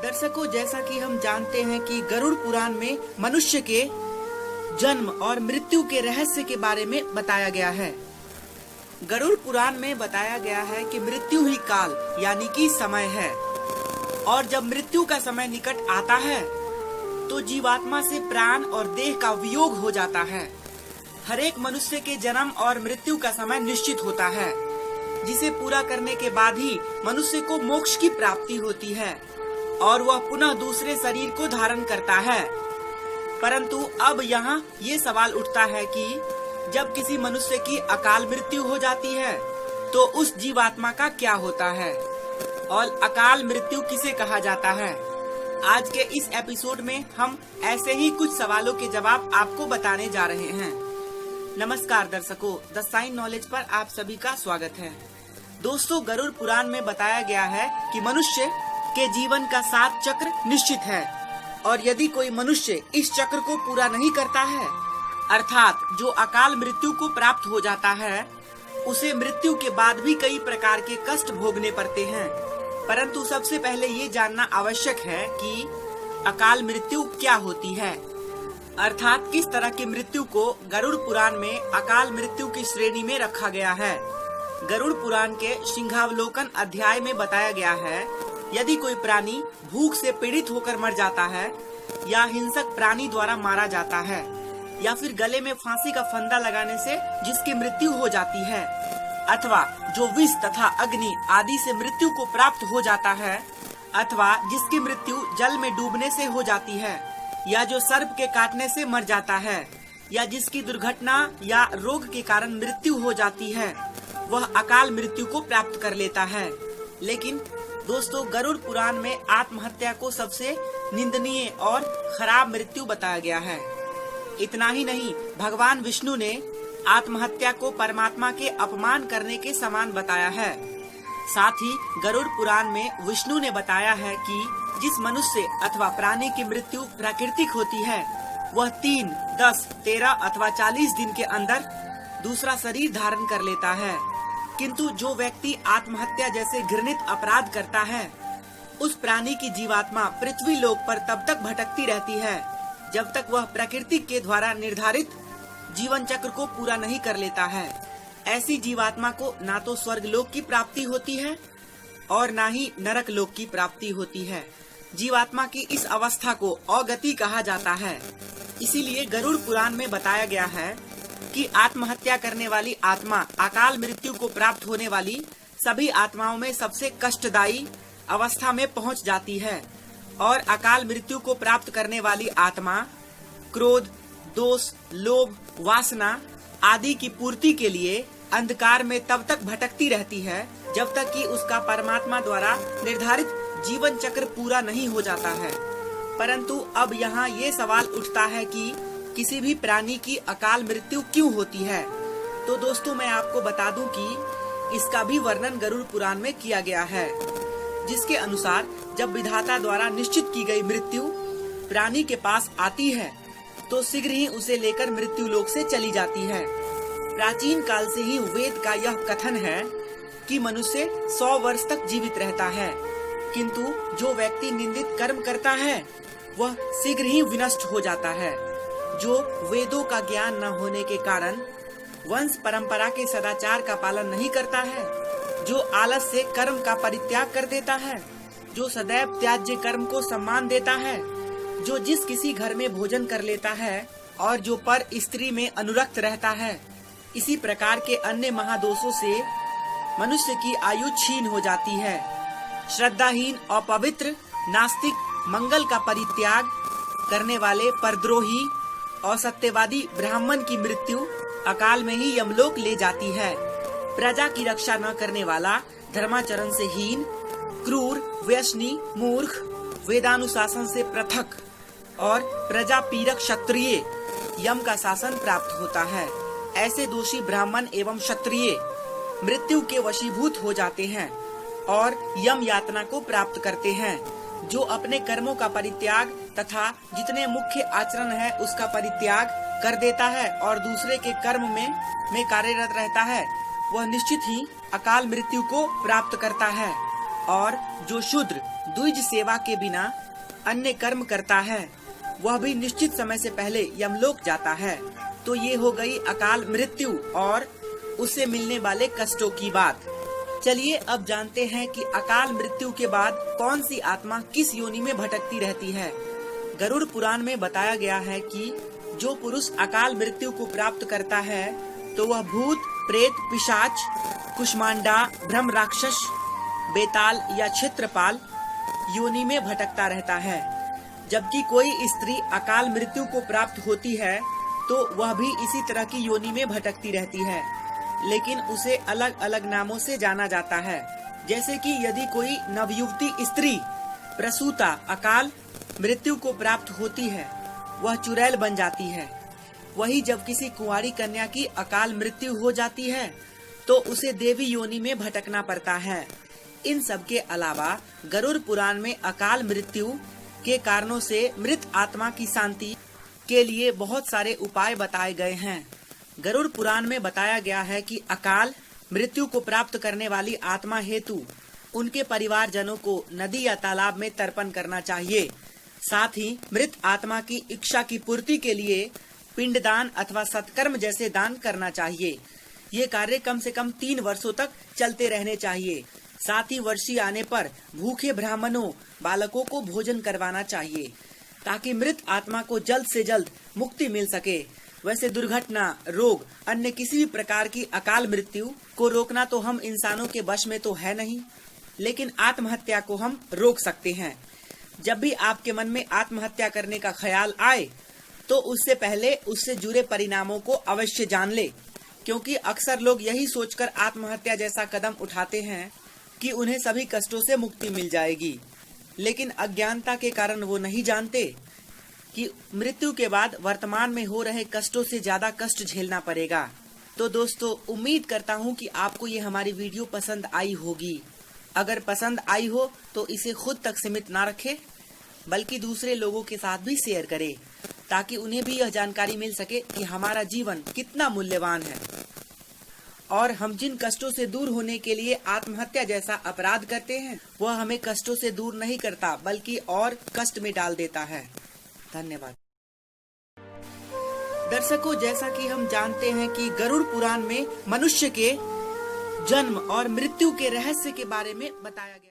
दर्शकों, जैसा कि हम जानते हैं कि गरुड़ पुराण में मनुष्य के जन्म और मृत्यु के रहस्य के बारे में बताया गया है। गरुड़ पुराण में बताया गया है कि मृत्यु ही काल यानी कि समय है, और जब मृत्यु का समय निकट आता है तो जीवात्मा से प्राण और देह का वियोग हो जाता है। हर एक मनुष्य के जन्म और मृत्यु का समय निश्चित होता है, जिसे पूरा करने के बाद ही मनुष्य को मोक्ष की प्राप्ति होती है और वह पुनः दूसरे शरीर को धारण करता है। परंतु अब यहाँ ये सवाल उठता है कि जब किसी मनुष्य की अकाल मृत्यु हो जाती है तो उस जीवात्मा का क्या होता है और अकाल मृत्यु किसे कहा जाता है। आज के इस एपिसोड में हम ऐसे ही कुछ सवालों के जवाब आपको बताने जा रहे हैं। नमस्कार दर्शकों, द साइन नॉलेज पर आप सभी का स्वागत है। दोस्तों, गरुड़ पुराण में बताया गया है कि मनुष्य के जीवन का 7 चक्र निश्चित है, और यदि कोई मनुष्य इस चक्र को पूरा नहीं करता है, अर्थात जो अकाल मृत्यु को प्राप्त हो जाता है, उसे मृत्यु के बाद भी कई प्रकार के कष्ट भोगने पड़ते हैं। परंतु सबसे पहले ये जानना आवश्यक है कि अकाल मृत्यु क्या होती है, अर्थात किस तरह की मृत्यु को गरुड़ पुराण में अकाल मृत्यु की श्रेणी में रखा गया है। गरुड़ पुराण के सिंहावलोकन अध्याय में बताया गया है, यदि कोई प्राणी भूख से पीड़ित होकर मर जाता है, या हिंसक प्राणी द्वारा मारा जाता है, या फिर गले में फांसी का फंदा लगाने से जिसकी मृत्यु हो जाती है, अथवा जो विष तथा अग्नि आदि से मृत्यु को प्राप्त हो जाता है, अथवा जिसकी मृत्यु जल में डूबने से हो जाती है, या जो सर्प के काटने से मर जाता है, या जिसकी दुर्घटना या रोग के कारण मृत्यु हो जाती है, वह अकाल मृत्यु को प्राप्त कर लेता है। लेकिन दोस्तों, गरुड़ पुराण में आत्महत्या को सबसे निंदनीय और खराब मृत्यु बताया गया है। इतना ही नहीं, भगवान विष्णु ने आत्महत्या को परमात्मा के अपमान करने के समान बताया है। साथ ही गरुड़ पुराण में विष्णु ने बताया है कि जिस मनुष्य अथवा प्राणी की मृत्यु प्राकृतिक होती है, वह 3, 10, 13 अथवा 40 दिन के अंदर दूसरा शरीर धारण कर लेता है। किंतु जो व्यक्ति आत्महत्या जैसे घृणित अपराध करता है, उस प्राणी की जीवात्मा पृथ्वी लोक पर तब तक भटकती रहती है जब तक वह प्रकृति के द्वारा निर्धारित जीवन चक्र को पूरा नहीं कर लेता है। ऐसी जीवात्मा को ना तो स्वर्ग लोक की प्राप्ति होती है और ना ही नरक लोक की प्राप्ति होती है। जीवात्मा की इस अवस्था को अगति कहा जाता है। इसीलिए गरुड़ पुराण में बताया गया है कि आत्महत्या करने वाली आत्मा अकाल मृत्यु को प्राप्त होने वाली सभी आत्माओं में सबसे कष्टदायी अवस्था में पहुंच जाती है, और अकाल मृत्यु को प्राप्त करने वाली आत्मा क्रोध, दोष, लोभ, वासना आदि की पूर्ति के लिए अंधकार में तब तक भटकती रहती है जब तक कि उसका परमात्मा द्वारा निर्धारित जीवन चक्र पूरा नहीं हो जाता है। परंतु अब यहाँ ये सवाल उठता है कि किसी भी प्राणी की अकाल मृत्यु क्यों होती है। तो दोस्तों, मैं आपको बता दूं कि इसका भी वर्णन गरुड़ पुराण में किया गया है, जिसके अनुसार जब विधाता द्वारा निश्चित की गई मृत्यु प्राणी के पास आती है तो शीघ्र ही उसे लेकर मृत्यु लोक से चली जाती है। प्राचीन काल से ही वेद का यह कथन है कि मनुष्य 100 वर्ष तक जीवित रहता है, किंतु जो व्यक्ति निंदित कर्म करता है वह शीघ्र ही विनष्ट हो जाता है। जो वेदों का ज्ञान न होने के कारण वंश परंपरा के सदाचार का पालन नहीं करता है, जो आलस से कर्म का परित्याग कर देता है, जो सदैव त्याज्य कर्म को सम्मान देता है, जो जिस किसी घर में भोजन कर लेता है और जो पर स्त्री में अनुरक्त रहता है, इसी प्रकार के अन्य महादोषों से मनुष्य की आयु छीन हो जाती है। श्रद्धाहीन, अपवित्र, नास्तिक, मंगल का परित्याग करने वाले परद्रोही और सत्यवादी ब्राह्मण की मृत्यु अकाल में ही यमलोक ले जाती है। प्रजा की रक्षा न करने वाला, धर्माचरण से हीन, क्रूर, व्यसनी, मूर्ख, वेदानुशासन से पृथक और प्रजा पीड़क क्षत्रिय यम का शासन प्राप्त होता है। ऐसे दोषी ब्राह्मण एवं क्षत्रिय मृत्यु के वशीभूत हो जाते हैं और यम यातना को प्राप्त करते हैं। जो अपने कर्मों का परित्याग तथा जितने मुख्य आचरण है उसका परित्याग कर देता है और दूसरे के कर्म में कार्यरत रहता है, वह निश्चित ही अकाल मृत्यु को प्राप्त करता है। और जो शूद्र द्विज सेवा के बिना अन्य कर्म करता है वह भी निश्चित समय से पहले यमलोक जाता है। तो ये हो गई अकाल मृत्यु और उससे मिलने वाले कष्टों की बात। चलिए अब जानते हैं कि अकाल मृत्यु के बाद कौन सी आत्मा किस योनि में भटकती रहती है। गरुड़ पुराण में बताया गया है कि जो पुरुष अकाल मृत्यु को प्राप्त करता है तो वह भूत, प्रेत, पिशाच, कुष्मांडा, ब्रह्म राक्षस, बेताल या क्षेत्रपाल योनि में भटकता रहता है। जबकि कोई स्त्री अकाल मृत्यु को प्राप्त होती है तो वह भी इसी तरह की योनि में भटकती रहती है, लेकिन उसे अलग अलग नामों से जाना जाता है। जैसे कि यदि कोई नवयुवती स्त्री प्रसूता अकाल मृत्यु को प्राप्त होती है वह चुड़ैल बन जाती है। वही जब किसी कुंवारी कन्या की अकाल मृत्यु हो जाती है तो उसे देवी योनि में भटकना पड़ता है। इन सब के अलावा गरुड़ पुराण में अकाल मृत्यु के कारणों से मृत आत्मा की शांति के लिए बहुत सारे उपाय बताए गए हैं। गरुड़ पुराण में बताया गया है कि अकाल मृत्यु को प्राप्त करने वाली आत्मा हेतु उनके परिवारजनों को नदी या तालाब में तर्पण करना चाहिए। साथ ही मृत आत्मा की इच्छा की पूर्ति के लिए पिंडदान अथवा सत्कर्म जैसे दान करना चाहिए। ये कार्य कम से कम 3 वर्षों तक चलते रहने चाहिए। साथ ही वर्षी आने पर भूखे ब्राह्मणों बालकों को भोजन करवाना चाहिए ताकि मृत आत्मा को जल्द से जल्द मुक्ति मिल सके। वैसे दुर्घटना, रोग, अन्य किसी भी प्रकार की अकाल मृत्यु को रोकना तो हम इंसानों के वश में तो है नहीं, लेकिन आत्महत्या को हम रोक सकते हैं। जब भी आपके मन में आत्महत्या करने का ख्याल आए तो उससे पहले उससे जुड़े परिणामों को अवश्य जान ले, क्योंकि अक्सर लोग यही सोचकर आत्महत्या जैसा कदम उठाते हैं कि उन्हें सभी कष्टों से मुक्ति मिल जाएगी, लेकिन अज्ञानता के कारण वो नहीं जानते कि मृत्यु के बाद वर्तमान में हो रहे कष्टों से ज्यादा कष्ट झेलना पड़ेगा। तो दोस्तों, उम्मीद करता हूँ कि आपको ये हमारी वीडियो पसंद आई होगी। अगर पसंद आई हो तो इसे खुद तक सीमित ना रखें, बल्कि दूसरे लोगों के साथ भी शेयर करें ताकि उन्हें भी यह जानकारी मिल सके कि हमारा जीवन कितना मूल्यवान है और हम जिन कष्टों से दूर होने के लिए आत्महत्या जैसा अपराध करते हैं वह हमें कष्टों से दूर नहीं करता बल्कि और कष्ट में डाल देता है। धन्यवाद। दर्शकों, जैसा कि हम जानते हैं कि गरुड़ पुराण में मनुष्य के जन्म और मृत्यु के रहस्य के बारे में बताया गया।